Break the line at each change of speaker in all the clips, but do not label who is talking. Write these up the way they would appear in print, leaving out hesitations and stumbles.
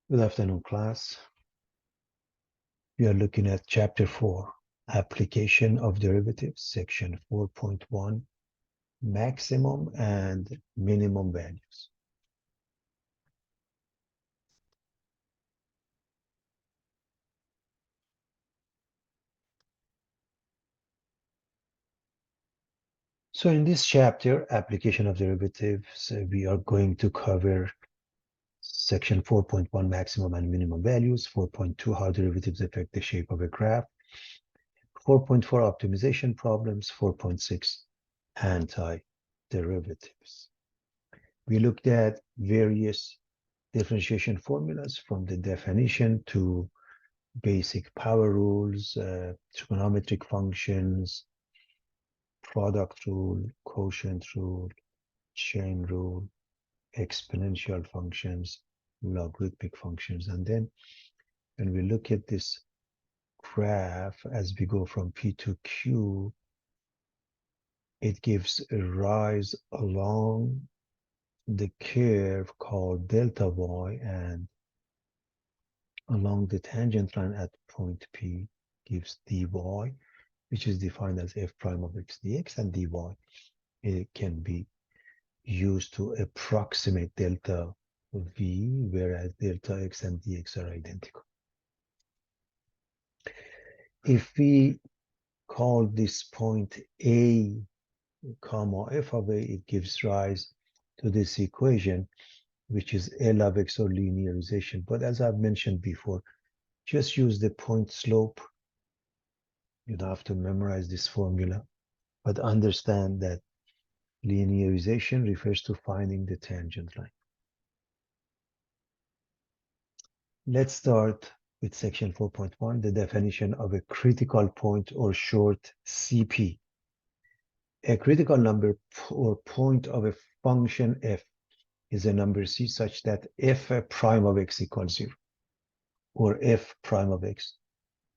Good afternoon, class. We are looking at Chapter 4, Application of Derivatives, Section 4.1, Maximum and Minimum Values. So in this chapter, Application of Derivatives, we are going to cover Section 4.1, Maximum and Minimum Values, 4.2, How Derivatives Affect the Shape of a Graph, 4.4, Optimization Problems, 4.6, Anti-Derivatives. We looked at various differentiation formulas from the definition to basic power rules, trigonometric functions, product rule, quotient rule, chain rule, exponential functions, logarithmic functions. And then when we look at this graph as we go from P to Q, it gives a rise along the curve called delta y, and along the tangent line at point P gives dy, which is defined as f prime of x dx, and dy it can be used to approximate delta v, whereas delta x and dx are identical. If we call this point a comma f of a, it gives rise to this equation, which is L of x, or linearization. But as I've mentioned before, just use the point slope. You don't have to memorize this formula, but understand that linearization refers to finding the tangent line. Let's start with section 4.1, the definition of a critical point, or short CP. A critical number or point of a function f is a number c such that f prime of x equals 0, or f prime of x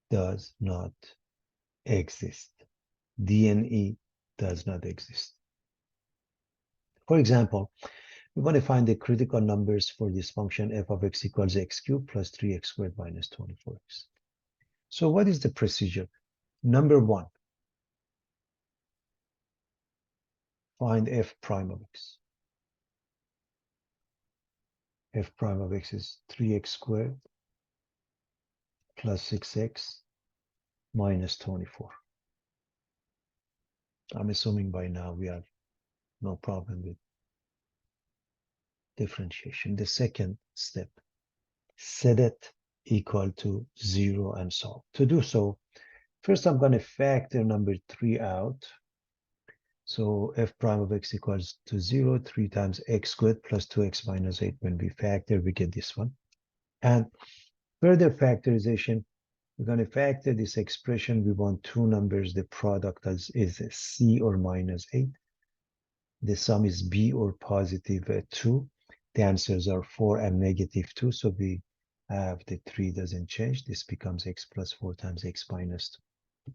does not exist. DNE does not exist. For example, we want to find the critical numbers for this function f of x equals x cubed plus 3x squared minus 24x. So what is the procedure? Number one, find f prime of x. F prime of x is 3x squared plus 6x minus 24. I'm assuming by now we have no problem with differentiation. The second step, set it equal to 0 and solve. To do so, first I'm going to factor number 3 out. So f prime of x equals to 0, 3 times x squared plus 2x minus 8. When we factor, we get this one. And further factorization, we're going to factor this expression. We want two numbers. The product is c, or minus 8. The sum is b, or positive 2. The answers are 4 and negative 2. So we have the 3 doesn't change. This becomes x plus 4 times x minus 2.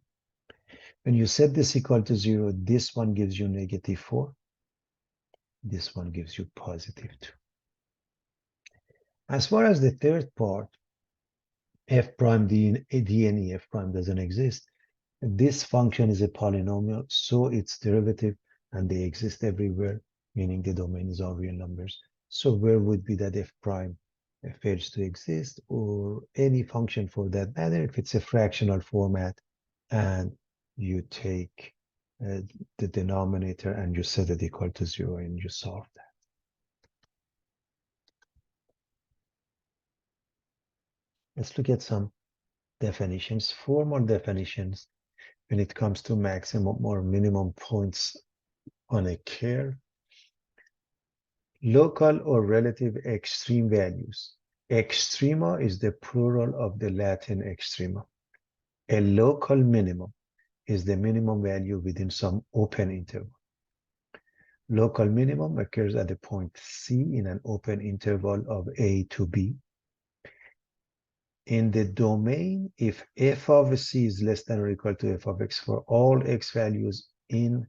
When you set this equal to 0, this one gives you negative 4. This one gives you positive 2. As far as the third part, f prime DNE, f prime doesn't exist. This function is a polynomial, so its derivative, and they exist everywhere, meaning the domain is all real numbers. So where would be that f prime fails to exist, or any function for that matter, if it's a fractional format, and you take the denominator and you set it equal to 0 and you solve that. Let's look at some definitions, formal definitions when it comes to maximum or minimum points on a curve. Local or relative extreme values. Extrema is the plural of the Latin extrema. A local minimum is the minimum value within some open interval. Local minimum occurs at the point C in an open interval of A to B. In the domain, if f of c is less than or equal to f of x for all x values in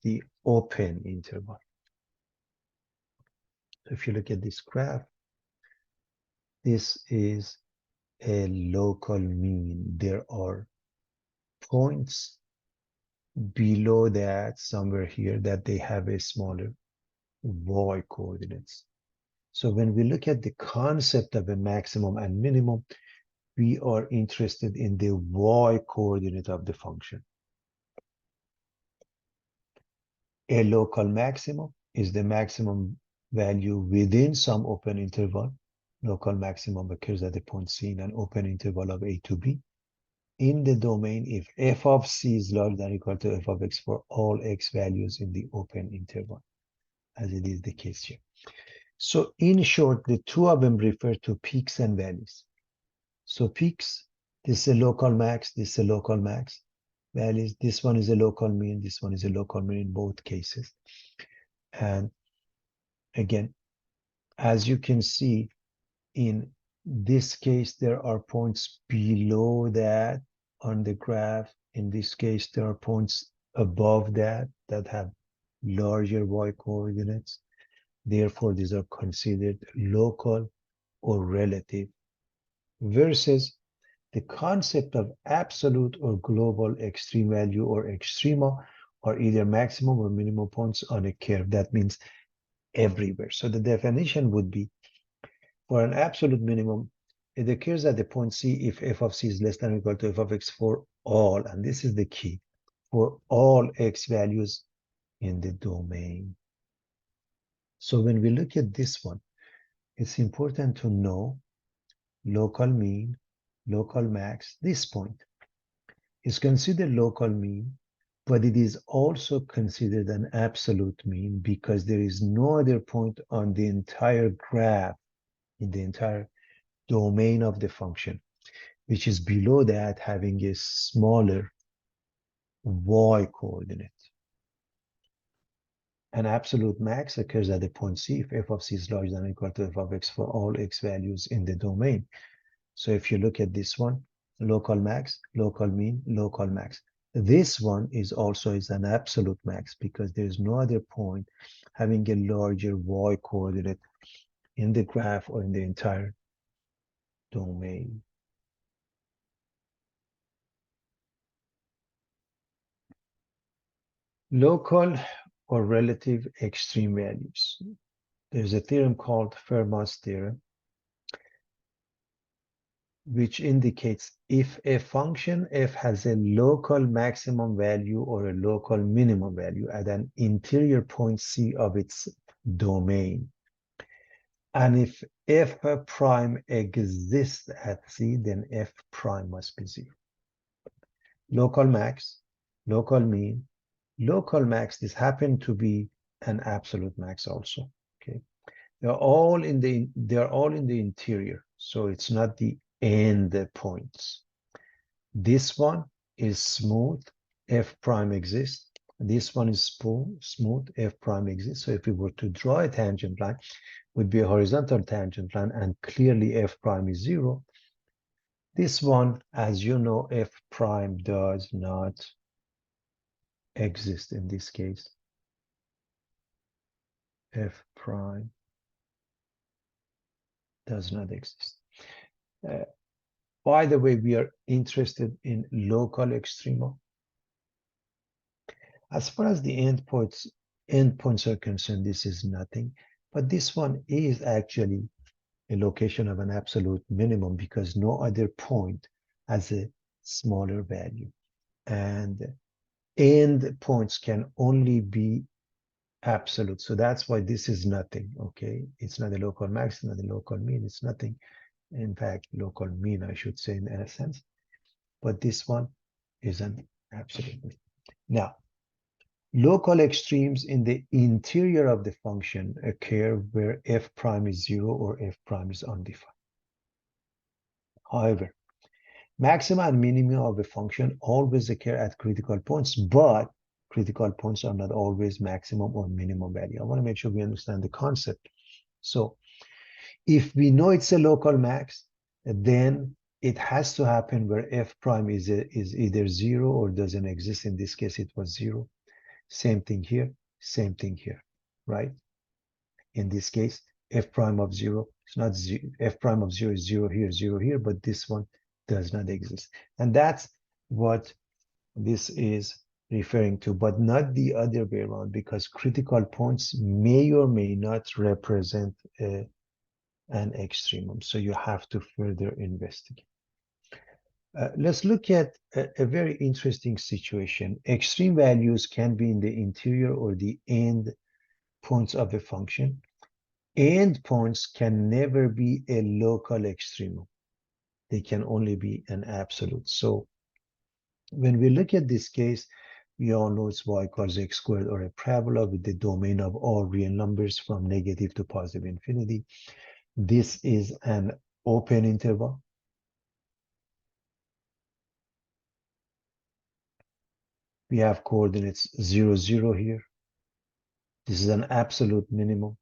the open interval. If you look at this graph, this is a local mean. There are points below that, somewhere here, that they have a smaller y coordinates. So when we look at the concept of a maximum and minimum, we are interested in the y coordinate of the function. A local maximum is the maximum value within some open interval. Local maximum occurs at the point C in an open interval of a to b in the domain if f of c is larger than or equal to f of x for all x values in the open interval, as it is the case here. So in short, the two of them refer to peaks and valleys. So peaks, this is a local max, this is a local max. Valleys, this one is a local mean, this one is a local mean in both cases. And again, as you can see, in this case, there are points below that on the graph. In this case, there are points above that that have larger y coordinates. Therefore, these are considered local or relative, versus the concept of absolute or global extreme value or extrema are either maximum or minimum points on a curve. That means everywhere. So the definition would be, for an absolute minimum, it occurs at the point C if f of c is less than or equal to f of x for all, and this is the key, for all x values in the domain. So when we look at this one, it's important to know local mean, local max. This point is considered local mean, but it is also considered an absolute mean because there is no other point on the entire graph, in the entire domain of the function, which is below that, having a smaller y coordinate. An absolute max occurs at the point C if f of c is larger than or equal to f of x for all x values in the domain. So if you look at this one, local max, local mean, local max. This one is also an absolute max because there is no other point having a larger y coordinate in the graph or in the entire domain. Local or relative extreme values. There's a theorem called Fermat's theorem, which indicates if a function f has a local maximum value or a local minimum value at an interior point C of its domain, and if f prime exists at C, then f prime must be 0. Local max, local mean, local max, this happen to be an absolute max also. Okay, they're all in the interior, so it's not the end points. This one is smooth, f prime exists. This one is smooth, f prime exists. So if we were to draw a tangent line, it would be a horizontal tangent line, and clearly f prime is 0. This one, as you know, f prime does not exist in this case. F prime does not exist. By the way, we are interested in local extrema. As far as the endpoints are concerned, this is nothing. But this one is actually a location of an absolute minimum because no other point has a smaller value. And endpoints can only be absolute. So that's why this is nothing, okay? It's not a local max, not a local mean, it's nothing. In fact, local mean, I should say, in a sense. But this one is an absolute mean. Now, local extremes in the interior of the function occur where f prime is 0 or f prime is undefined. However, maxima and minima of a function always occur at critical points, but critical points are not always maximum or minimum value. I want to make sure we understand the concept. So if we know it's a local max, then it has to happen where f prime is either 0 or doesn't exist. In this case, it was 0. Same thing here, right? In this case, f prime of 0 is not 0. F prime of 0 is 0 here, but this one does not exist. And that's what this is referring to, but not the other way around, because critical points may or may not represent an extremum. So you have to further investigate. Let's look at a very interesting situation. Extreme values can be in the interior or the end points of a function. End points can never be a local extremum. They can only be an absolute. So when we look at this case, we all know it's y equals x squared, or a parabola with the domain of all real numbers from negative to positive infinity. This is an open interval. We have coordinates 0, 0 here. This is an absolute minimum,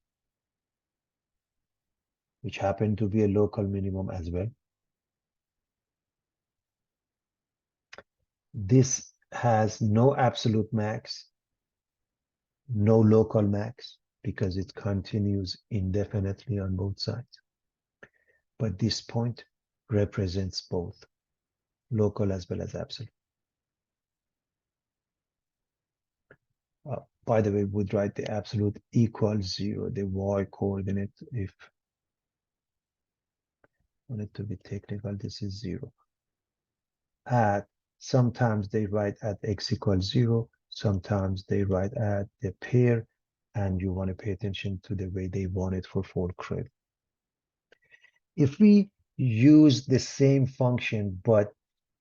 which happened to be a local minimum as well. This has no absolute max, no local max, because it continues indefinitely on both sides. But this point represents both local as well as absolute. By the way, we'd write the absolute equals 0, the y coordinate. If I want it to be technical, this is 0. Sometimes they write at x equals 0, sometimes they write at the pair, and you want to pay attention to the way they want it for full credit. If we use the same function, but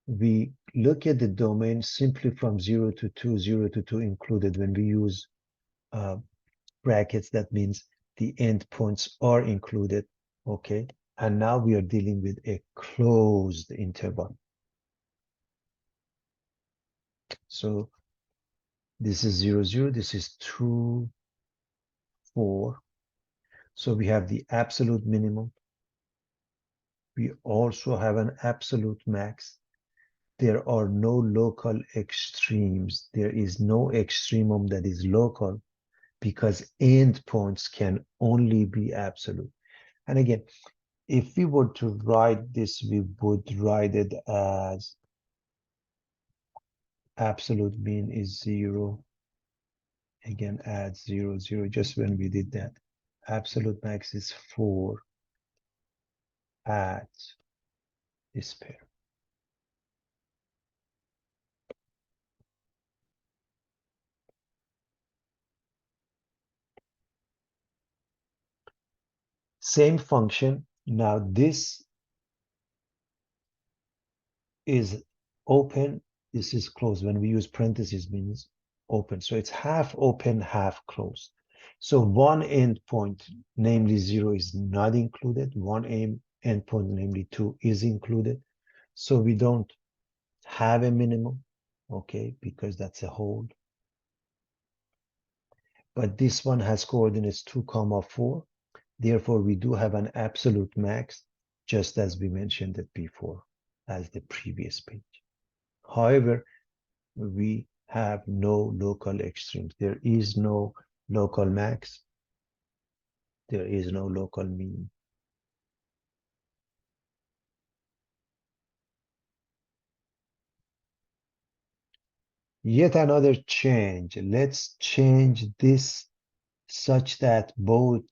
we look at the domain simply from 0 to 2, 0 to 2 included, when we use brackets, that means the endpoints are included, okay? And now we are dealing with a closed interval. So this is 0, 0, this is 2, 4. So we have the absolute minimum. We also have an absolute max. There are no local extremes. There is no extremum that is local, because endpoints can only be absolute. And again, if we were to write this, we would write it as absolute mean is 0. Again, add 0, 0, just when we did that. Absolute max is 4 at this pair. Same function. Now this is open. This is closed. When we use parentheses, means open. So it's half open, half closed. So one endpoint, namely 0, is not included. One endpoint, namely 2, is included. So we don't have a minimum, okay, because that's a hold. But this one has coordinates 2, 4. Therefore, we do have an absolute max, just as we mentioned it before, as the previous page. However, we have no local extremes. There is no local max. There is no local mean. Yet another change. Let's change this such that both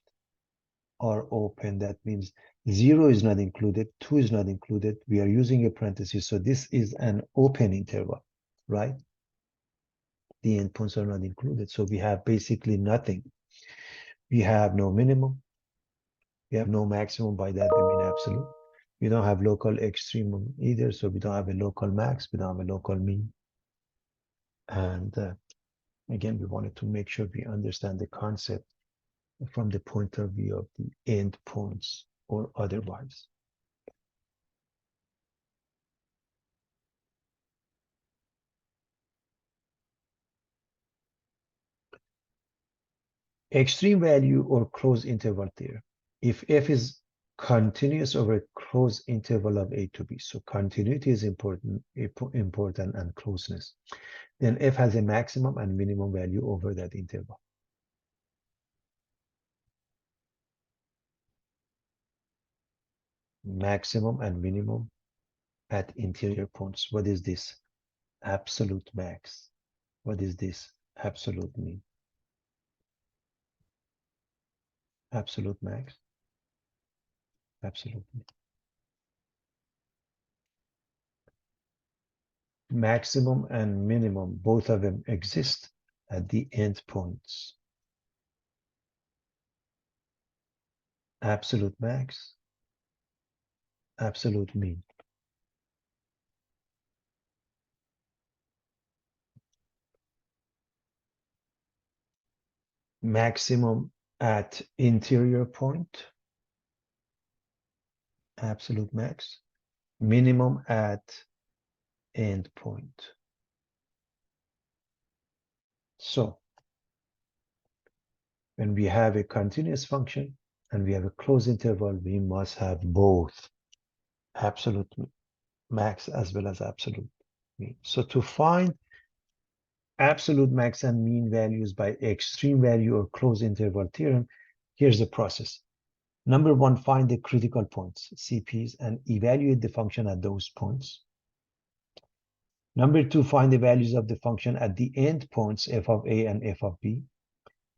are open. That means 0 is not included, 2 is not included. We are using a parenthesis, so this is an open interval, right? The endpoints are not included, so we have basically nothing. We have no minimum. We have no maximum. By that we mean absolute. We don't have local extremum either, so we don't have a local max. We don't have a local mean. And again, we wanted to make sure we understand the concept from the point of view of the endpoints or otherwise. Extreme value or closed interval theorem. If f is continuous over a closed interval of a to b, so continuity is important and closeness, then f has a maximum and minimum value over that interval. maximum and minimum at interior points. What is this? Absolute max. What is this? Absolute mean. Absolute max. Absolute mean. Maximum and minimum, both of them exist at the endpoints. Absolute max, absolute mean. Maximum at interior point, absolute max. Minimum at endpoint. So when we have a continuous function and we have a closed interval, we must have both absolute max as well as absolute mean. So to find absolute max and mean values by extreme value or closed interval theorem, here's the process. Number one, find the critical points, CPs, and evaluate the function at those points. Number two, find the values of the function at the endpoints f of a and f of b.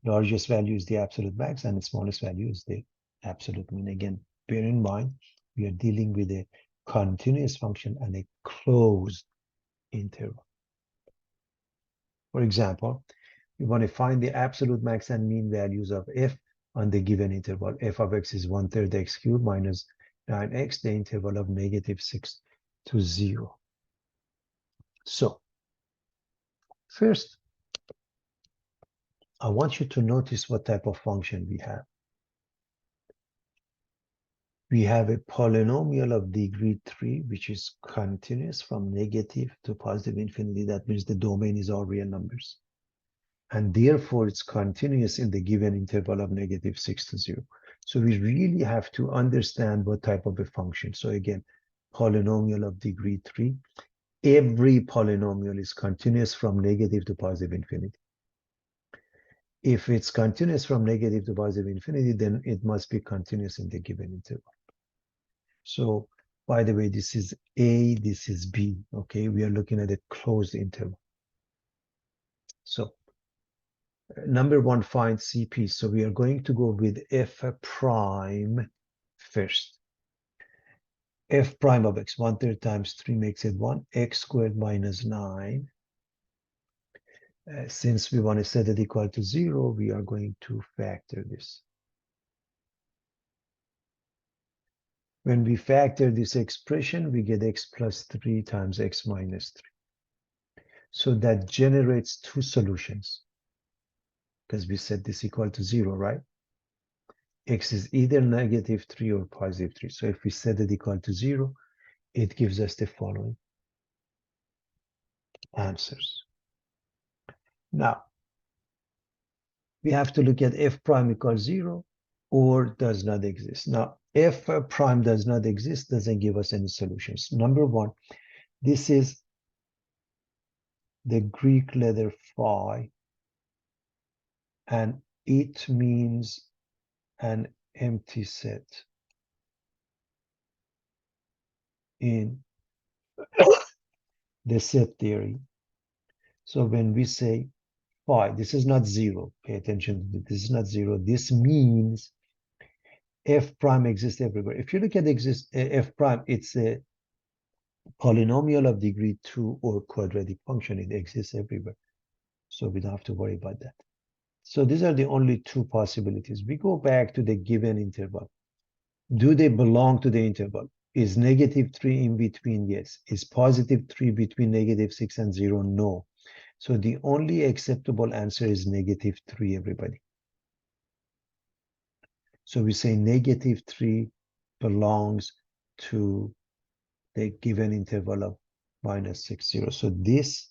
Largest value is the absolute max and the smallest value is the absolute mean. Again, bear in mind, we are dealing with a continuous function and a closed interval. For example, we want to find the absolute max and mean values of f on the given interval. F of x is 1/3 x cubed minus 9x, the interval of -6 to 0. So, first, I want you to notice what type of function we have. We have a polynomial of degree 3, which is continuous from negative to positive infinity. That means the domain is all real numbers. And therefore, it's continuous in the given interval of -6 to 0. So we really have to understand what type of a function. So again, polynomial of degree 3. Every polynomial is continuous from negative to positive infinity. If it's continuous from negative to positive infinity, then it must be continuous in the given interval. So, by the way, this is A, this is B, okay? We are looking at a closed interval. So, number one, find CP. So we are going to go with f prime first. F prime of x, 1/3 times 3 makes it 1, x squared minus 9. Since we want to set it equal to 0, we are going to factor this. When we factor this expression, we get x plus 3 times x minus 3. So that generates two solutions because we set this equal to 0, right? X is either -3 or +3. So if we set it equal to 0, it gives us the following answers. Now, we have to look at f prime equals 0 or does not exist. Now, f prime does not exist doesn't give us any solutions. Number one, this is the Greek letter phi, and it means an empty set in the set theory. So when we say phi, this is not 0. Pay attention to this. This is not 0. This means f prime exists everywhere. If you look at f prime, it's a polynomial of degree 2 or quadratic function. It exists everywhere. So we don't have to worry about that. So these are the only two possibilities. We go back to the given interval. Do they belong to the interval? Is -3 in between? Yes. Is +3 between -6 and 0? No. So the only acceptable answer is -3, everybody. So we say -3 belongs to the given interval of -6, 0. So this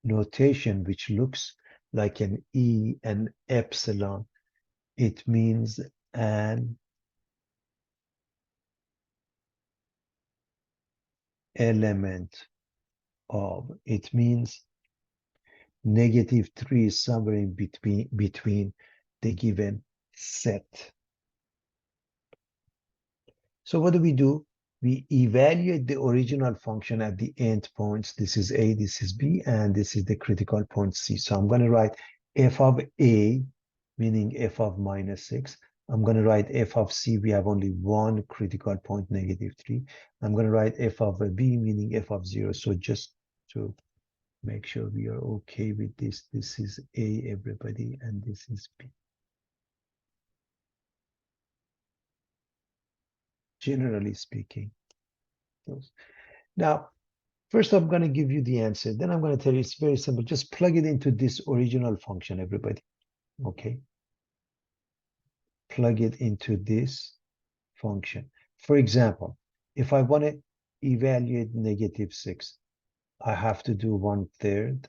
notation, which looks like an E and epsilon, it means an element of. It means -3 is somewhere in between the given set. So what do? We evaluate the original function at the endpoints. This is A, this is B, and this is the critical point C. So I'm going to write f of A, meaning f of minus 6. I'm going to write f of C. We have only one critical point, negative 3. I'm going to write f of B, meaning f of 0. So just to make sure we are okay with this, this is A, everybody, and this is B. Generally speaking. Now, first, I'm going to give you the answer. Then I'm going to tell you it's very simple. Just plug it into this original function, everybody. Okay. Plug it into this function. For example, if I want to evaluate negative 6, I have to do 1/3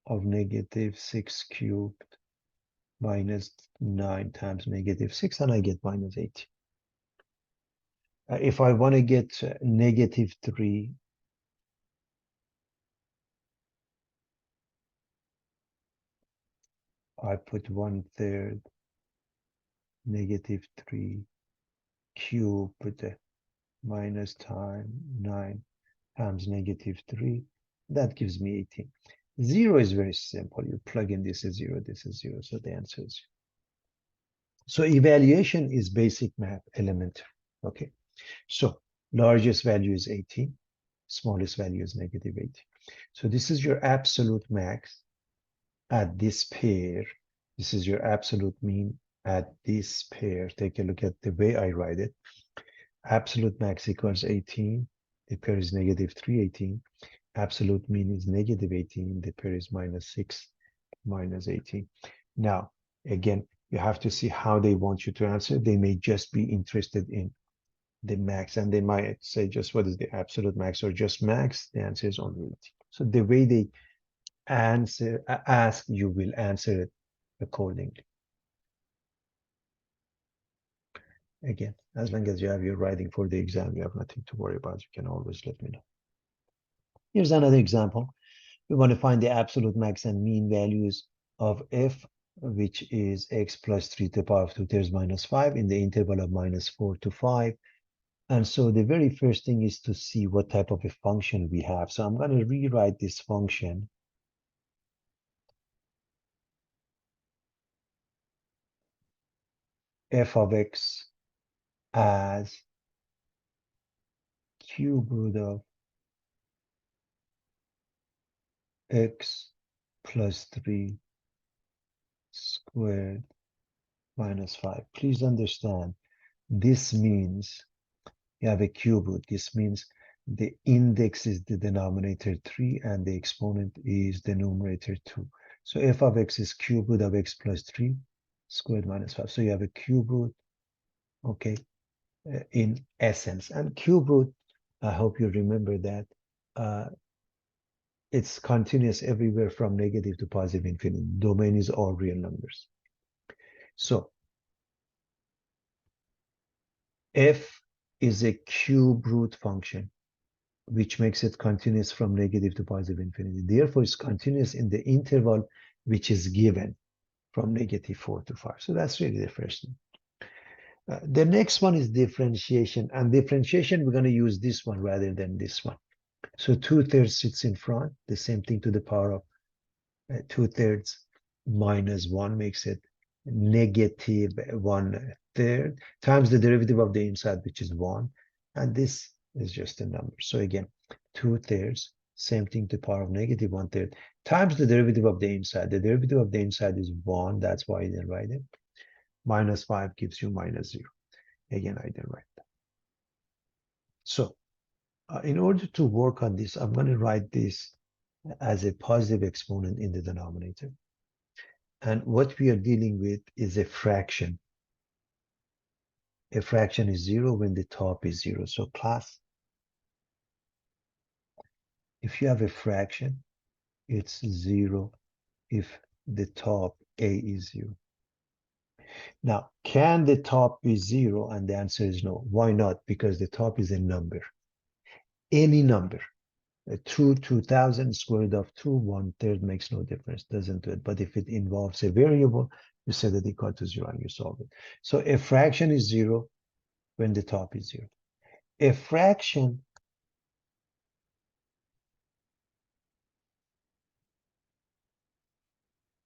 of negative 6 cubed minus 9 times negative 6, and I get minus 8. If I want to get negative 3, I put 1/3 negative 3 cubed minus time 9 times negative 3. That gives me 18. 0 is very simple. You plug in this is 0, this is 0. So the answer is 0. So evaluation is basic math, elementary. Okay. So largest value is 18. Smallest value is negative 18. So this is your absolute max at this pair. This is your absolute mean at this pair. Take a look at the way I write it. Absolute max equals 18. The pair is negative 3, 18. Absolute mean is negative 18. The pair is minus 6, minus 18. Now, again, you have to see how they want you to answer. They may just be interested in the max, and they might say just what is the absolute max or just max. The answer is only 18. So the way they ask, you will answer it accordingly. Again, as long as you have your writing for the exam, you have nothing to worry about. You can always let me know. Here's another example. We want to find the absolute max and mean values of f, which is x plus 3 to the power of 2/3 minus 5 in the interval of minus 4 to 5. And so the very first thing is to see what type of a function we have. So I'm going to rewrite this function. F of x as cube root of x plus 3 squared minus 5. Please understand, this means you have a cube root. This means the index is the denominator 3 and the exponent is the numerator 2. So f of x is cube root of x plus 3 squared minus 5. So you have a cube root, okay, in essence. And cube root, I hope you remember that, it's continuous everywhere from negative to positive infinity. Domain is all real numbers. So f is a cube root function, which makes it continuous from negative to positive infinity. Therefore, it's continuous in the interval which is given from negative 4 to 5. So that's really the first thing. The next one is differentiation. And differentiation, we're going to use this one rather than this one. So 2/3 sits in front. The same thing to the power of 2/3 minus 1 makes it negative 1/3 times the derivative of the inside, which is 1. And this is just a number. So again, 2/3, same thing to the power of negative 1/3 times the derivative of the inside. The derivative of the inside is 1. That's why I didn't write it. Minus 5 gives you minus 0. Again, I didn't write that. So in order to work on this, I'm going to write this as a positive exponent in the denominator. And what we are dealing with is a fraction. A fraction is 0 when the top is 0. So class, if you have a fraction, it's 0 if the top a is 0. Now, can the top be 0? And the answer is no. Why not? Because the top is a number. Any number. 2000, square root of 2, 1/3 makes no difference, doesn't do it. But if it involves a variable, you set it equal to 0 and you solve it. So a fraction is 0 when the top is 0. A fraction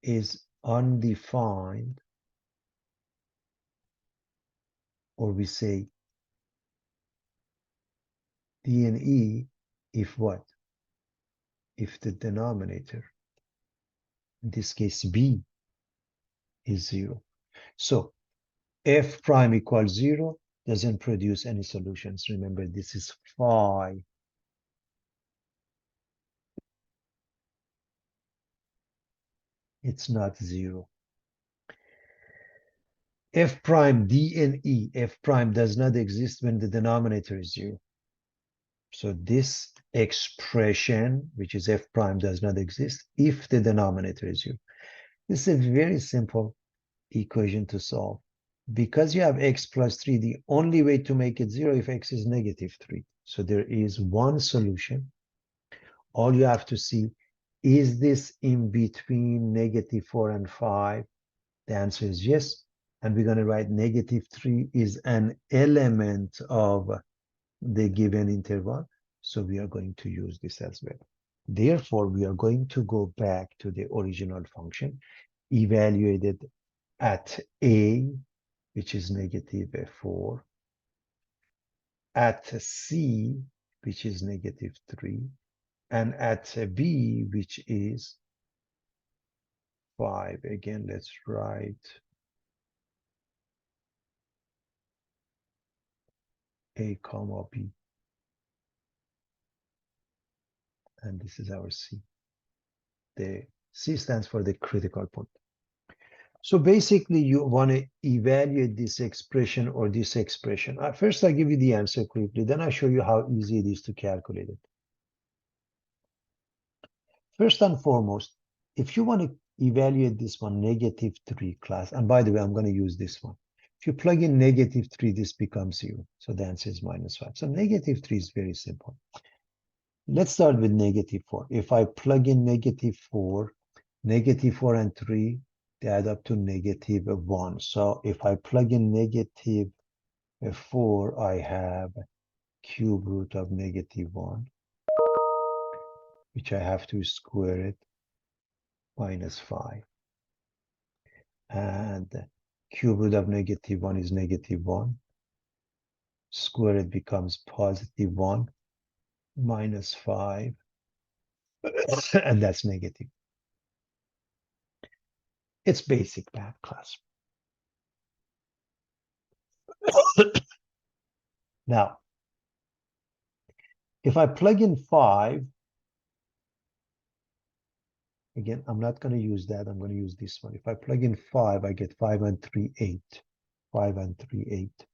is undefined, or we say D and E, if what? If the denominator, in this case B, is 0. So f prime equals 0 doesn't produce any solutions. Remember, this is phi. It's not 0. F prime D and E, F prime does not exist when the denominator is 0. So this expression, which is F prime, does not exist if the denominator is 0. This is a very simple equation to solve. Because you have x plus 3, the only way to make it 0 if x is negative 3. So there is one solution. All you have to see, is this in between negative 4 and 5? The answer is yes. And we're going to write negative 3 is an element of the given interval. So we are going to use this as well. Therefore, we are going to go back to the original function, evaluated at a, which is negative 4, at c, which is negative 3, and at b, which is 5. Again, let's write a comma b. And this is our c. The c stands for the critical point. So basically, you want to evaluate this expression or this expression. First, I give you the answer quickly. Then I show you how easy it is to calculate it. First and foremost, if you want to evaluate this one, negative 3 class, and by the way, I'm going to use this one. If you plug in negative 3, this becomes 0. So the answer is minus 5. So negative 3 is very simple. Let's start with negative 4. If I plug in negative 4 and 3, they add up to negative 1. So if I plug in negative 4, I have cube root of negative 1, which I have to square it, minus 5. And cube root of negative 1 is negative 1. Square it becomes positive 1, minus 5, and that's negative. It's basic math class. Now, if I plug in 5, again, I'm not going to use that. I'm going to use this one. If I plug in 5, I get 5 and 3, 8. 5 and 3, 8.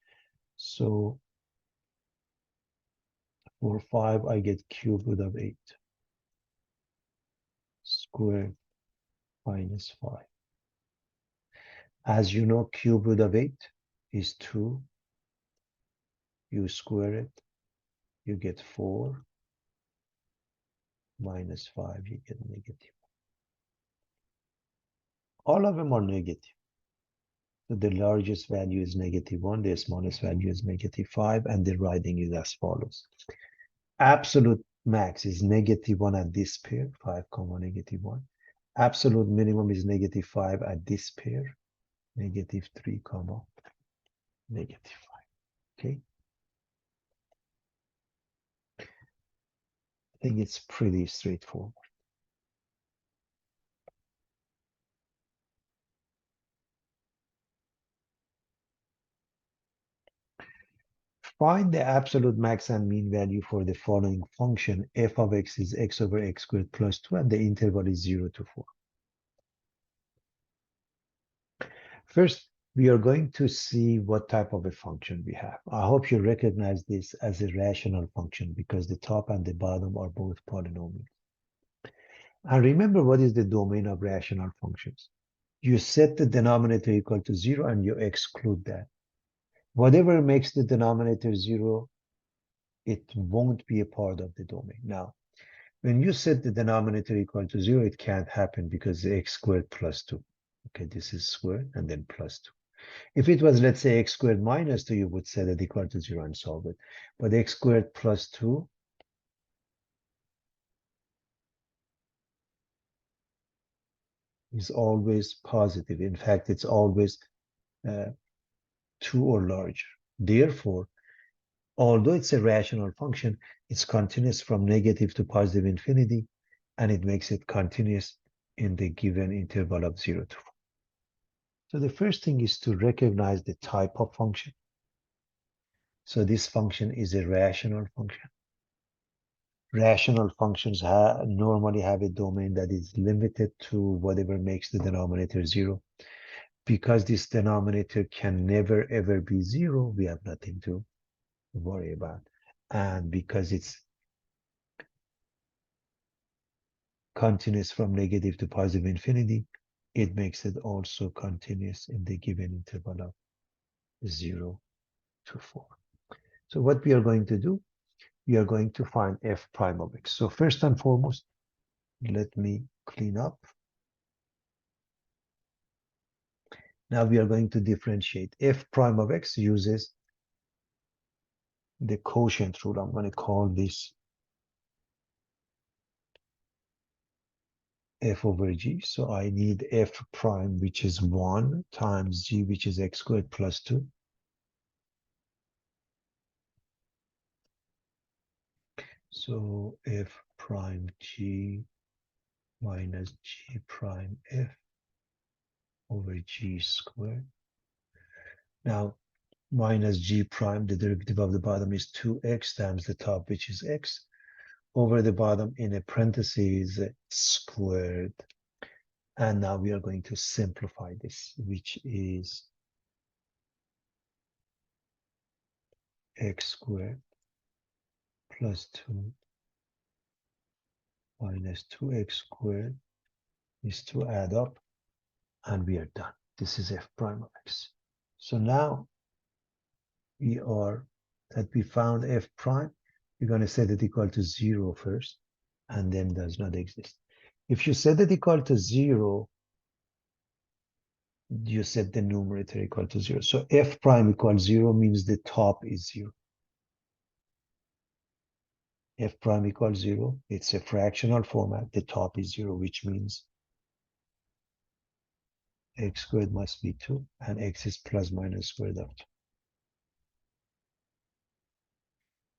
So for 5, I get cube root of 8 squared minus 5. As you know, cube root of 8 is 2. You square it, you get 4. Minus 5, you get negative. All of them are negative. So the largest value is negative 1, the smallest value is negative 5, and the writing is as follows. Absolute max is negative 1 at this pair, 5 comma negative 1. Absolute minimum is negative 5 at this pair, negative 3 comma negative 5. Okay. I think it's pretty straightforward. Find the absolute max and mean value for the following function. F of x is x over x squared plus 2, and the interval is 0 to 4. First, we are going to see what type of a function we have. I hope you recognize this as a rational function because the top and the bottom are both polynomials. And remember, what is the domain of rational functions? You set the denominator equal to 0 and you exclude that. Whatever makes the denominator 0, it won't be a part of the domain. Now, When you set the denominator equal to 0, it can't happen because the x squared plus 2. Okay, this is squared and then plus 2. If it was, let's say, x squared minus 2, you would set it equal to 0 and solve it. But x squared plus 2 is always positive. In fact, it's always 2 or larger. Therefore, although it's a rational function, it's continuous from negative to positive infinity, and it makes it continuous in the given interval of 0 to 4. So the first thing is to recognize the type of function. So this function is a rational function. Rational functions normally have a domain that is limited to whatever makes the denominator 0. Because this denominator can never ever be 0, we have nothing to worry about. And because it's continuous from negative to positive infinity, it makes it also continuous in the given interval of 0 to 4. So what we are going to do, we are going to find f prime of x. So first and foremost, let me clean up. Now we are going to differentiate. F prime of x uses the quotient rule. I'm going to call this f over g. So I need f prime, which is 1 times g, which is x squared plus 2. So f prime g minus g prime f over g squared. Now, minus g prime, the derivative of the bottom is 2x times the top, which is x, over the bottom in a parentheses squared. And now we are going to simplify this, which is x squared plus 2 minus 2x squared is to add up, and we are done. This is f prime of x. So now we found f prime, we're going to set it equal to 0 first, and then does not exist. If you set it equal to 0, you set the numerator equal to 0. So f prime equals 0 means the top is 0. F prime equals 0. It's a fractional format. The top is 0, which means x squared must be 2, and x is plus minus square root of 2.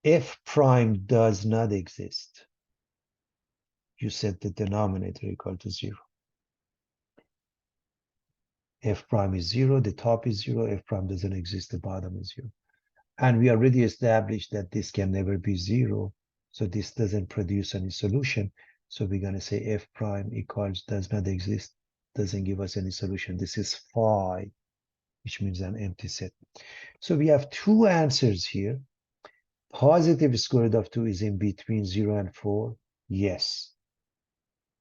F prime does not exist. You set the denominator equal to 0. F prime is 0, the top is 0, F prime doesn't exist, the bottom is 0. And we already established that this can never be 0, so this doesn't produce any solution. So we're going to say F prime equals does not exist, doesn't give us any solution. This is phi, which means an empty set. So we have two answers here. Positive square root of 2 is in between 0 and 4. Yes.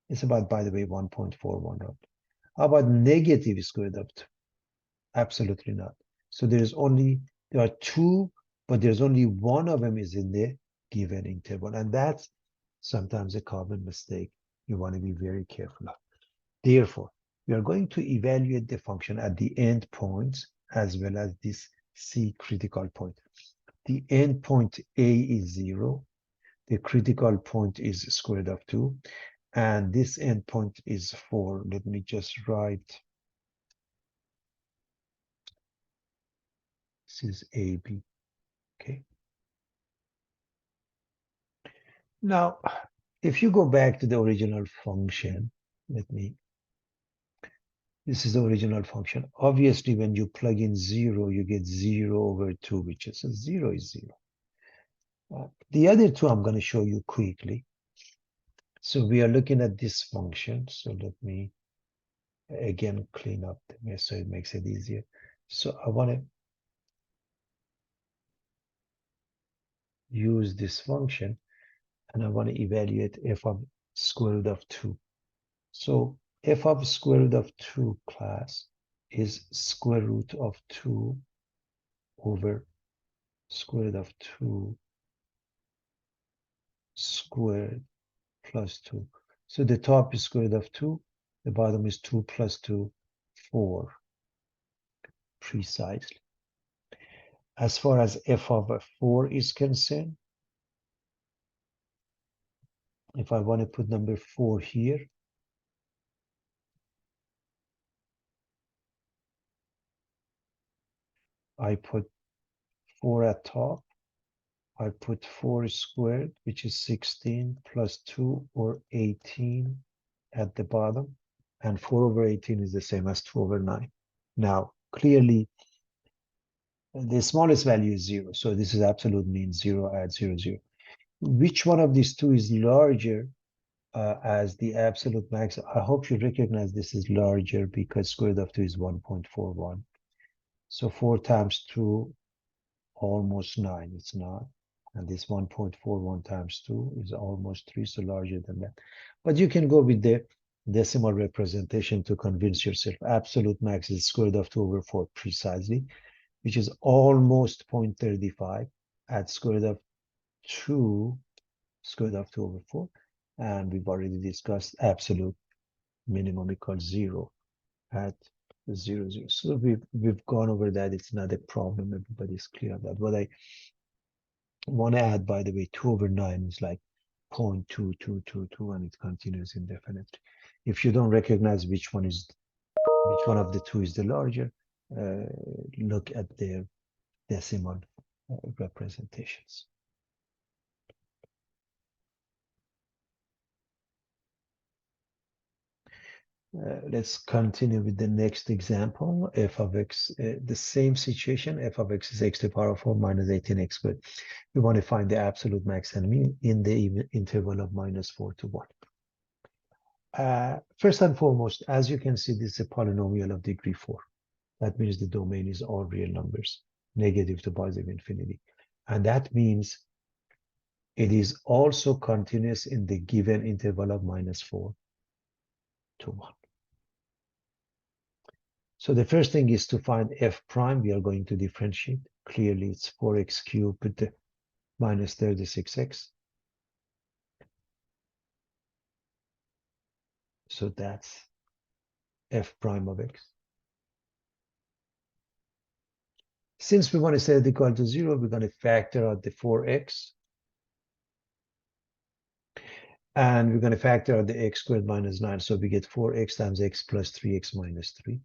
It's about, by the way, 1.41. How about negative square root of 2? Absolutely not. So there are two, but there's only one of them is in the given interval. And that's sometimes a common mistake you want to be very careful of. Therefore, we are going to evaluate the function at the end points as well as this C critical point. The end point A is 0. The critical point is square root of 2. And this end point is 4. Let me just write. This is AB. Okay. Now, if you go back to the original function, this is the original function. Obviously, when you plug in 0, you get 0 over 2, which is 0 is 0. The other two I'm going to show you quickly. So we are looking at this function. So let me again clean up the mess so it makes it easier. So I want to use this function, and I want to evaluate f of square root of 2. So f of square root of 2 class is square root of 2 over square root of 2 squared plus 2. So the top is square root of 2. The bottom is 2 plus 2, 4, precisely. As far as f of 4 is concerned, if I want to put number 4 here, I put 4 at top. I put 4 squared, which is 16, plus 2 or 18 at the bottom. And 4 over 18 is the same as 2 over 9. Now, clearly, the smallest value is 0. So this is absolute mean 0, add 0, 0. Which one of these two is larger as the absolute max? I hope you recognize this is larger because square root of 2 is 1.41. So 4 times 2, almost 9. It's not. And this 1.41 times 2 is almost 3, so larger than that. But you can go with the decimal representation to convince yourself. Absolute max is square root of 2 over 4 precisely, which is almost 0.35 at square root of 2, square root of 2 over 4. And we've already discussed absolute minimum equals 0 at 0, 0. So we've gone over that. It's not a problem. Everybody's clear on that. What I want to add, by the way, 2 over 9 is like 0.2222, and it continues indefinitely. If you don't recognize which one of the two is the larger, look at their decimal representations. Let's continue with the next example. F of x, the same situation. F of x is x to the power of 4 minus 18x squared. We want to find the absolute max and mean in the interval of minus 4 to 1. First and foremost, as you can see, this is a polynomial of degree 4. That means the domain is all real numbers, negative to positive infinity. And that means it is also continuous in the given interval of minus 4 to 1. So the first thing is to find f prime. We are going to differentiate. Clearly, it's 4x cubed with the minus 36x. So that's f prime of x. Since we want to set it equal to 0, we're going to factor out the 4x. And we're going to factor out the x squared minus 9. So we get 4x times x plus 3x minus 3.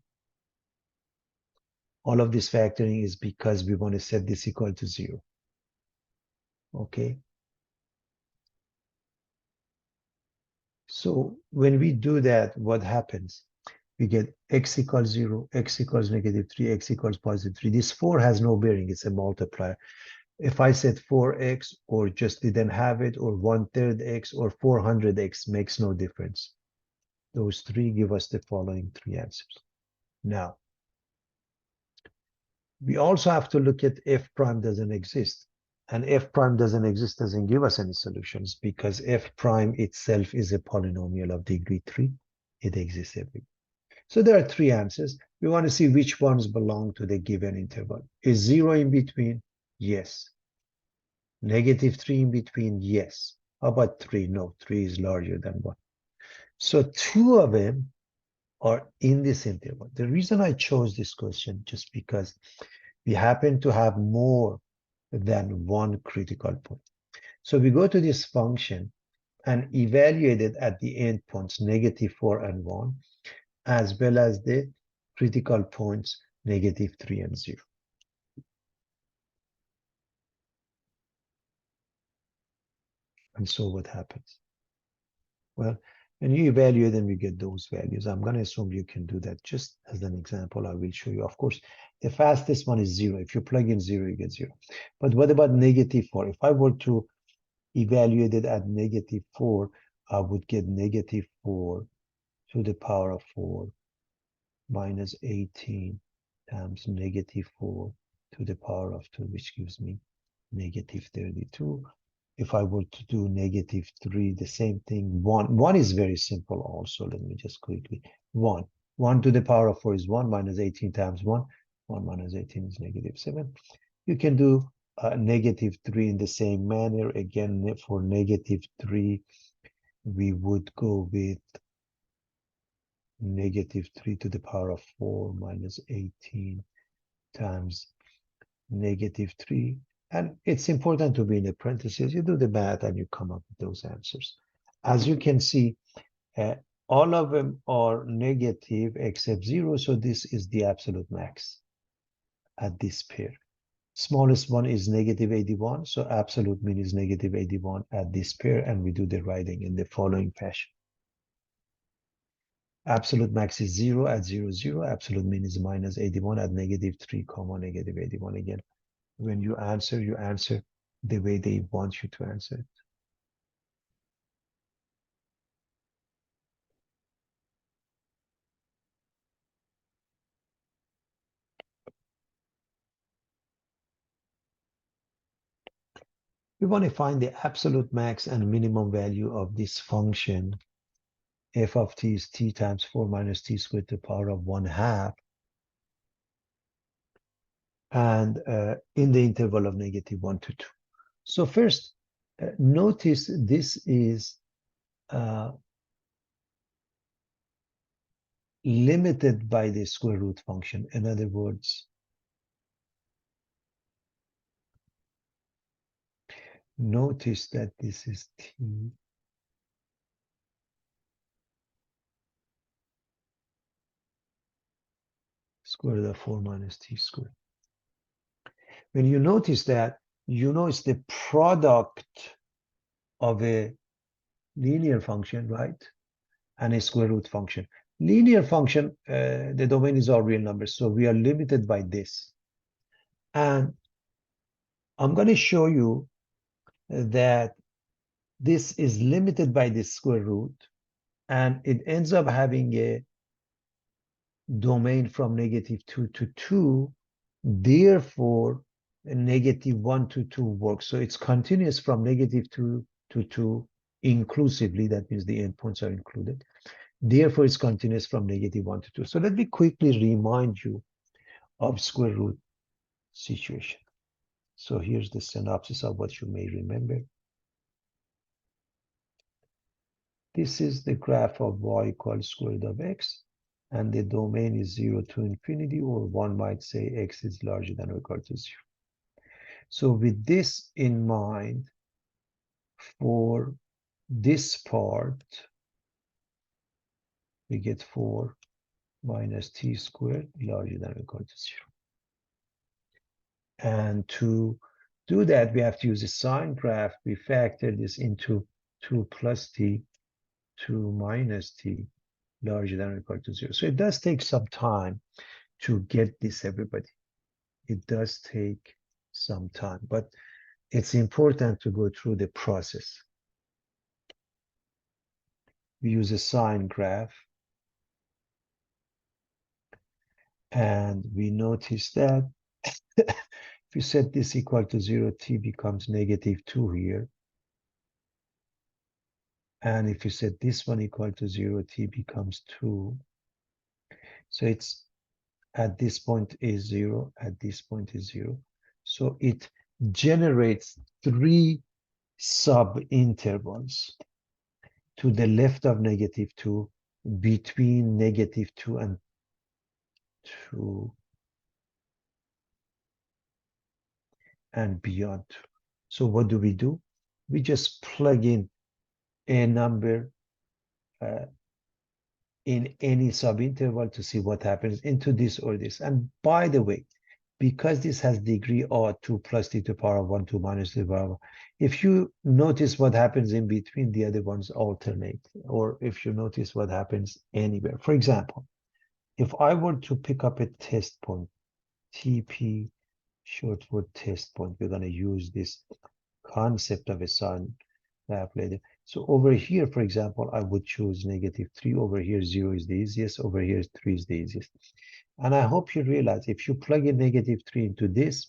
All of this factoring is because we want to set this equal to 0. Okay. So when we do that, what happens? We get x equals 0, x equals negative 3, x equals positive 3. This 4 has no bearing. It's a multiplier. If I said 4x or just didn't have it, or 1/3 x or 400x, makes no difference. Those three give us the following three answers. Now, we also have to look at f prime doesn't exist. And f prime doesn't exist doesn't give us any solutions because f prime itself is a polynomial of degree 3. It exists everywhere. So there are three answers. We want to see which ones belong to the given interval. Is 0 in between? Yes. Negative 3 in between? Yes. How about 3? No, 3 is larger than 1. So two of them are in this interval. The reason I chose this question just because we happen to have more than one critical point. So we go to this function and evaluate it at the endpoints negative 4 and 1, as well as the critical points negative 3 and 0. And so what happens? Well, when you evaluate them, you get those values. I'm going to assume you can do that. Just as an example, I will show you. Of course, the fastest one is 0. If you plug in 0, you get 0. But what about negative 4? If I were to evaluate it at negative 4, I would get negative 4 to the power of 4 minus 18 times negative 4 to the power of 2, which gives me negative 32. If I were to do negative 3, the same thing. 1. 1 is very simple also. Let me just quickly. 1. 1 to the power of 4 is 1 minus 18 times 1. 1 minus 18 is negative 7. You can do negative 3 in the same manner. Again, for negative 3, we would go with negative 3 to the power of 4 minus 18 times negative 3. And it's important to be in the parentheses. You do the math and you come up with those answers. As you can see, all of them are negative except 0. So this is the absolute max at this pair. Smallest one is negative 81. So absolute mean is negative 81 at this pair. And we do the writing in the following fashion. Absolute max is 0 at 0, 0. Absolute mean is minus 81 at negative 3, comma, negative 81 again. When you answer the way they want you to answer it. We want to find the absolute max and minimum value of this function. F of t is t times 4 minus t squared to the power of 1/2. And in the interval of negative 1 to 2. So first, notice this is limited by the square root function. In other words, notice that this is t square root of 4 minus t squared. When you notice that, you know it's the product of a linear function, right? And a square root function. Linear function, the domain is all real numbers, so we are limited by this. And I'm going to show you that this is limited by this square root, and it ends up having a domain from negative 2 to 2. Therefore, negative 1 to 2 works. So it's continuous from negative 2 to 2 inclusively. That means the endpoints are included. Therefore, it's continuous from negative 1 to 2. So let me quickly remind you of square root situation. So here's the synopsis of what you may remember. This is the graph of y equals square root of x, and the domain is 0 to infinity, or one might say x is larger than or equal to 0. So with this in mind, for this part, we get 4 minus t squared larger than or equal to 0. And to do that, we have to use a sign graph. We factor this into 2 plus t, 2 minus t, larger than or equal to 0. So it does take some time to get this, everybody. It does take some time, but it's important to go through the process. We use a sign graph, and we notice that if you set this equal to 0, t becomes negative 2 here. And if you set this one equal to 0, t becomes 2. So it's at this point is 0, at this point is 0. So it generates 3 sub-intervals to the left of negative 2, between negative 2 and 2, and beyond 2. So what do? We just plug in a number in any subinterval to see what happens into this or this. And by the way, because this has degree odd, 2 plus t to the power of 1, 2 minus t to the power of 1, if you notice what happens in between, the other ones alternate, or if you notice what happens anywhere. For example, if I were to pick up a test point, TP, short for test point, we're going to use this concept of a sign graph later. So over here, for example, I would choose negative 3. Over here, 0 is the easiest. Over here, 3 is the easiest. And I hope you realize if you plug in negative 3 into this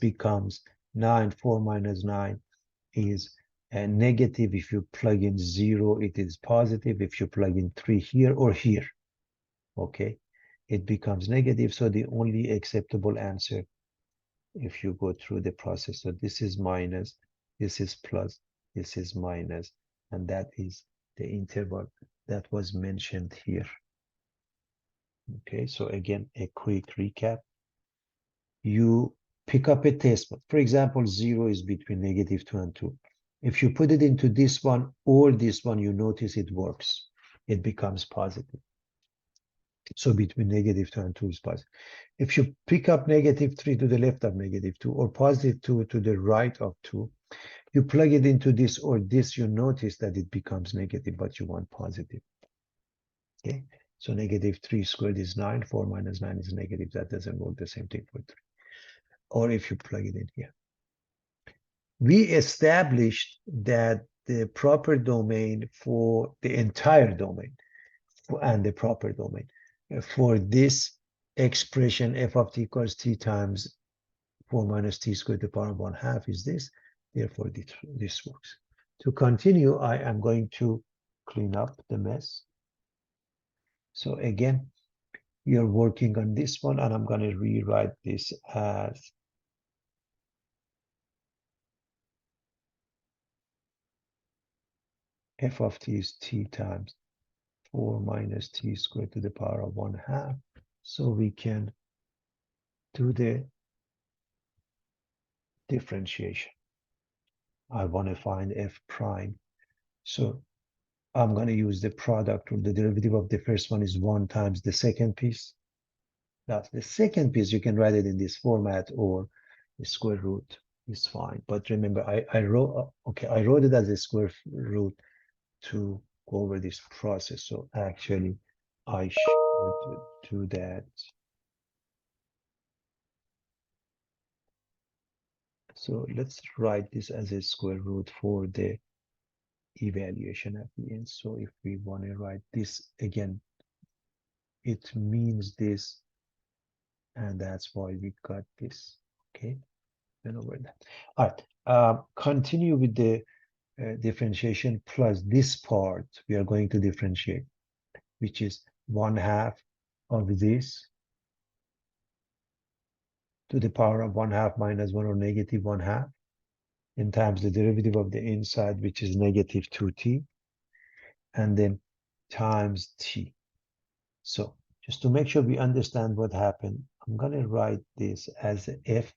becomes 9. 4 minus 9 is negative. If you plug in 0, it is positive. If you plug in 3 here or here, okay, it becomes negative. So the only acceptable answer, if you go through the process, so this is minus, this is plus, this is minus, and that is the interval that was mentioned here. Okay, so again, a quick recap. You pick up a test, for example, 0 is between -2 and 2. If you put it into this one or this one, you notice it works. It becomes positive. So between -2 and 2 is positive. If you pick up -3 to the left of -2 or +2 to the right of 2, you plug it into this or this, you notice that it becomes negative, but you want positive. Okay, so -3 squared is 9, 4 minus 9 is negative. That doesn't work. The same thing for 3. Or if you plug it in here. We established that the proper domain for the entire domain and the proper domain for this expression f of t equals t times 4 minus t squared to the power of 1/2 is this. Therefore, this works. To continue, I am going to clean up the mess. So again, you're working on this one, and I'm going to rewrite this as f of t is t times 4 minus t squared to the power of 1/2. So we can do the differentiation. I want to find f prime. So I'm going to use the product rule. The derivative of the first one is 1 times the second piece. That's the second piece. You can write it in this format, or the square root is fine. But remember, I wrote it as a square root to go over this process. So actually, I should do that. So let's write this as a square root for the evaluation at the end. So if we want to write this again, it means this, and that's why we got this. Okay, then over that. All right, continue with the differentiation plus this part we are going to differentiate, which is 1/2 of this to the power of 1/2 minus 1 or -1/2, and times the derivative of the inside, which is -2t, and then times t. So just to make sure we understand what happened, I'm going to write this as f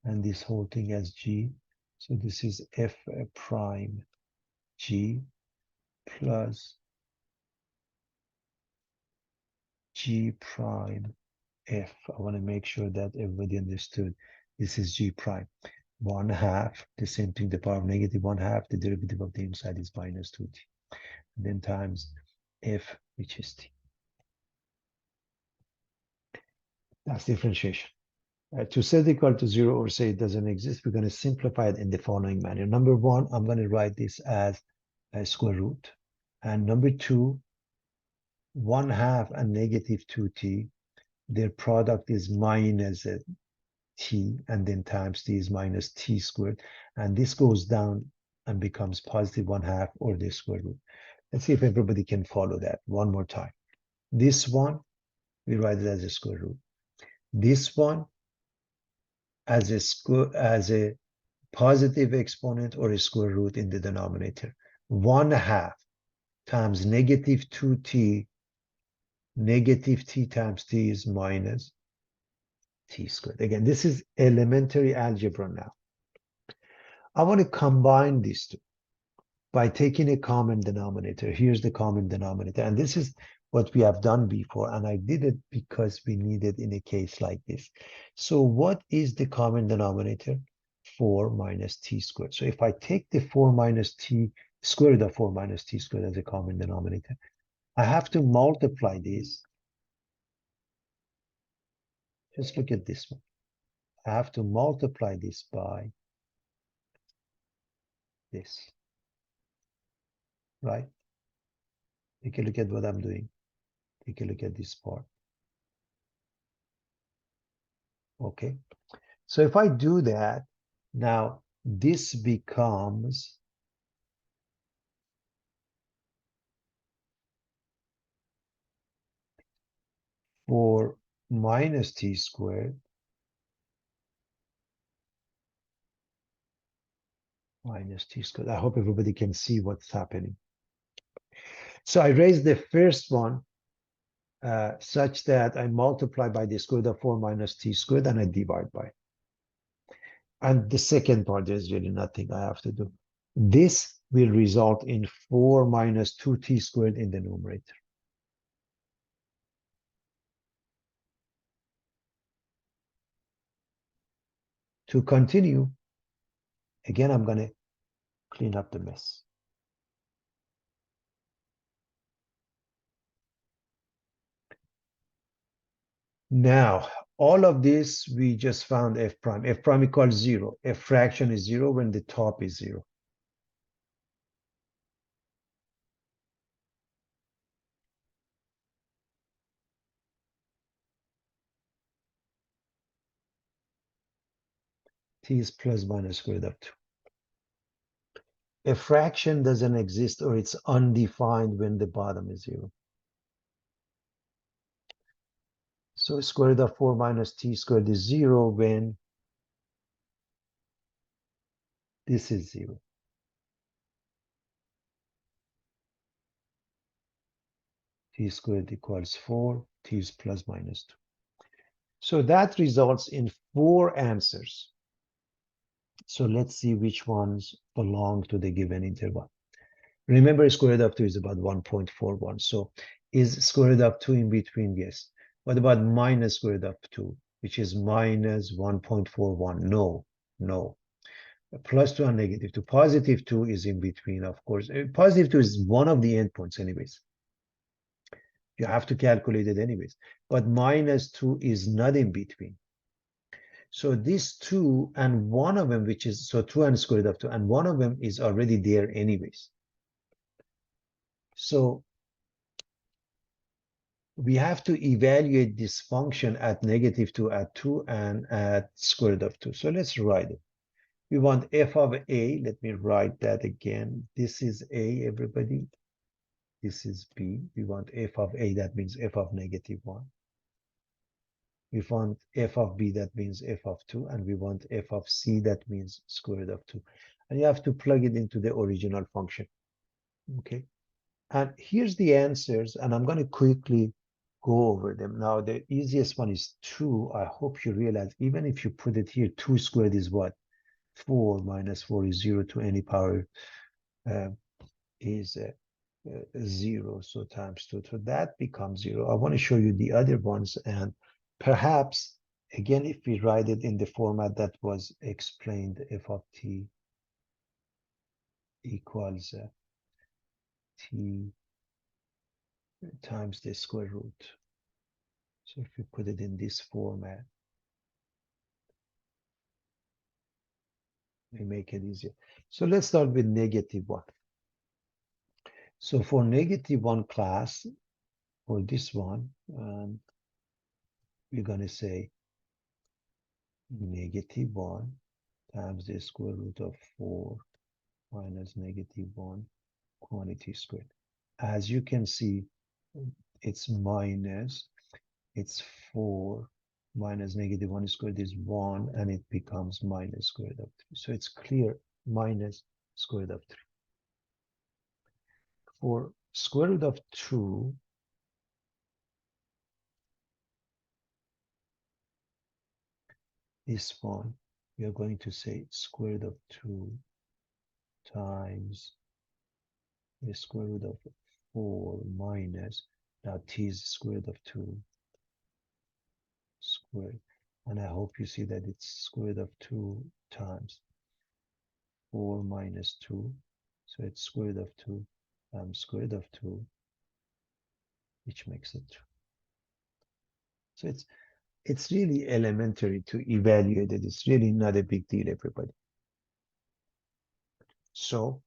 and this whole thing as g. So this is f prime g plus g prime f. I want to make sure that everybody understood. This is g prime. 1/2, the same thing, the power of -1/2, the derivative of the inside is -2t. And then times f, which is t. That's differentiation. To set equal to 0 or say it doesn't exist, we're going to simplify it in the following manner. Number one, I'm going to write this as a square root. And number two, 1/2 and -2t, their product is minus t, and then times t is minus t squared. And this goes down and becomes positive 1/2 or the square root. Let's see if everybody can follow that one more time. This one, we write it as a square root. This one as a positive exponent or a square root in the denominator. 1/2 times -2t, negative t times t is minus t squared. Again, this is elementary algebra now. I want to combine these two by taking a common denominator. Here's the common denominator. And this is what we have done before. And I did it because we need it in a case like this. So what is the common denominator? 4 minus t squared. So if I take the 4 minus t, square root of 4 minus t squared as a common denominator, I have to multiply this. Just look at this one. I have to multiply this by this, right? Take a look at what I'm doing. Take a look at this part. Okay. So if I do that, now this becomes 4 minus t squared minus t squared. I hope everybody can see what's happening. So I raised the first one such that I multiply by the square root of 4 minus t squared and I divide by. And the second part, there's really nothing I have to do. This will result in 4 minus 2t squared in the numerator. To continue, again, I'm going to clean up the mess. Now, all of this, we just found f prime. F prime equals 0. F fraction is 0 when the top is 0. T is plus minus square root of 2. A fraction doesn't exist or it's undefined when the bottom is 0. So square root of 4 minus t squared is 0 when this is 0. T squared equals 4, t is plus minus 2. So that results in 4 answers. So let's see which ones belong to the given interval. Remember, square root of 2 is about 1.41. So is square root of 2 in between? Yes. What about minus square root of 2, which is minus 1.41? No, no. Plus 2 and negative 2. Positive 2 is in between, of course. Positive 2 is one of the endpoints anyways. You have to calculate it anyways. But minus 2 is not in between. So these 2 and one of them, which is, so 2 and square root of 2, and one of them is already there anyways. So we have to evaluate this function at negative 2, at 2, and at square root of 2. So let's write it. We want f of a. Let me write that again. This is a, everybody. This is b. We want f of a, that means f of negative 1. We want f of b, that means f of 2. And we want f of c, that means square root of 2. And you have to plug it into the original function. Okay. And here's the answers. And I'm going to quickly go over them. Now, the easiest one is 2. I hope you realize, even if you put it here, 2 squared is what? 4 minus 4 is 0 to any power is 0. So times 2. So that becomes 0. I want to show you the other ones. And perhaps, again, if we write it in the format that was explained, f of t equals t times the square root. So if you put it in this format, we make it easier. So let's start with negative 1. So for negative 1 class, for this one, we're going to say negative 1 times the square root of 4 minus negative 1 quantity squared. As you can see, it's minus, it's 4 minus negative 1 squared is 1, and it becomes minus square root of 3. So it's clear, minus square root of 3. For square root of 2, this one, we are going to say square root of 2 times the square root of 4 minus, now t is square root of 2 squared. And I hope you see that it's square root of 2 times 4 minus 2. So it's square root of 2 times square root of 2, which makes it 2. So it's really elementary to evaluate it. It's really not a big deal, everybody. So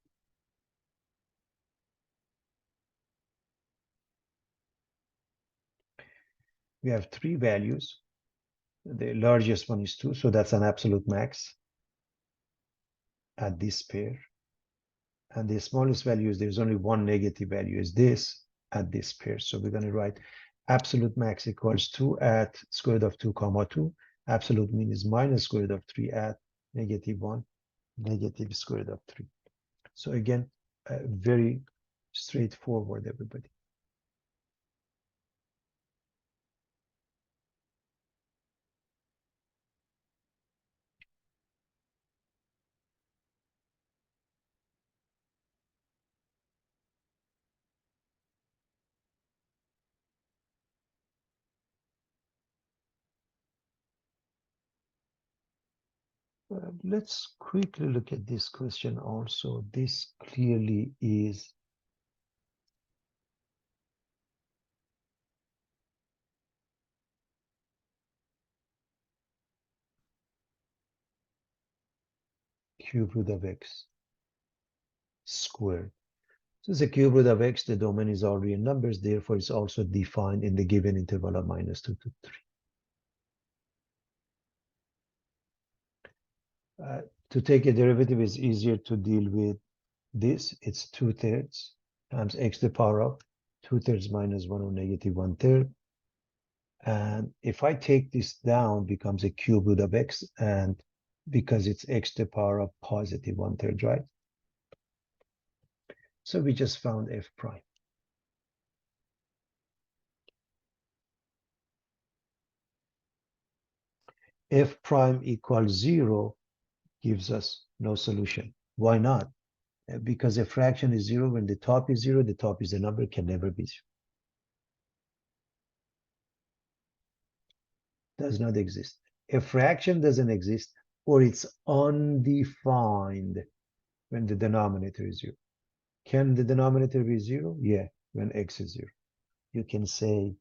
we have 3 values. The largest one is 2, so that's an absolute max at this pair. And the smallest value is, there's only one negative value, is this at this pair. So we're going to write absolute max equals 2 at square root of 2 comma 2. Absolute mean is minus square root of 3 at negative 1 negative square root of 3. So again, very straightforward, everybody. Let's quickly look at this question also. This clearly is cube root of x squared. So it's a cube root of x, the domain is all real numbers, therefore it's also defined in the given interval of -2 to 3. To take a derivative is easier to deal with this. It's 2/3 times x to the power of 2/3 minus 1 or negative 1/3. And if I take this down, becomes a cube root of x, and because it's x to the power of positive 1/3, right? So we just found f prime. F prime equals 0 gives us no solution. Why not? Because a fraction is 0 when the top is 0, the top is the number, can never be 0. Does not exist. A fraction doesn't exist, or it's undefined when the denominator is 0. Can the denominator be 0? Yeah, when x is 0. You can say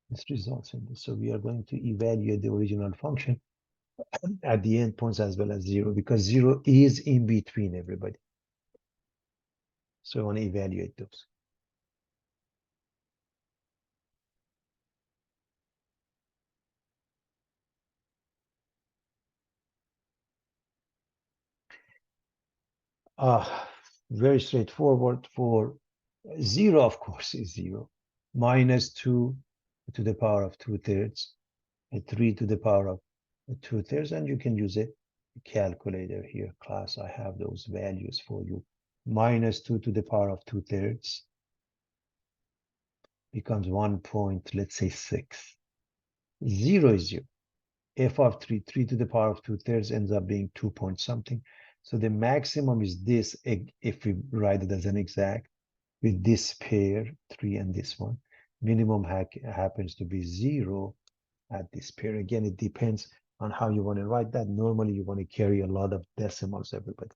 this results in this. So we are going to evaluate the original function at the endpoints as well as 0, because 0 is in between, everybody. So I want to evaluate those. Very straightforward. For 0, of course, is 0. -2 to the power of 2/3, and 3 to the power of 2/3, and you can use a calculator here, class. I have those values for you. -2 to the power of 2/3 becomes 1 point, let's say 6. 0 is 0. F of 3, 3 to the power of 2/3 ends up being 2 point something. So the maximum is this, if we write it as an exact, with this pair, 3 and this one. Minimum happens to be 0 at this pair. Again, it depends on how you want to write that. Normally, you want to carry a lot of decimals, everybody.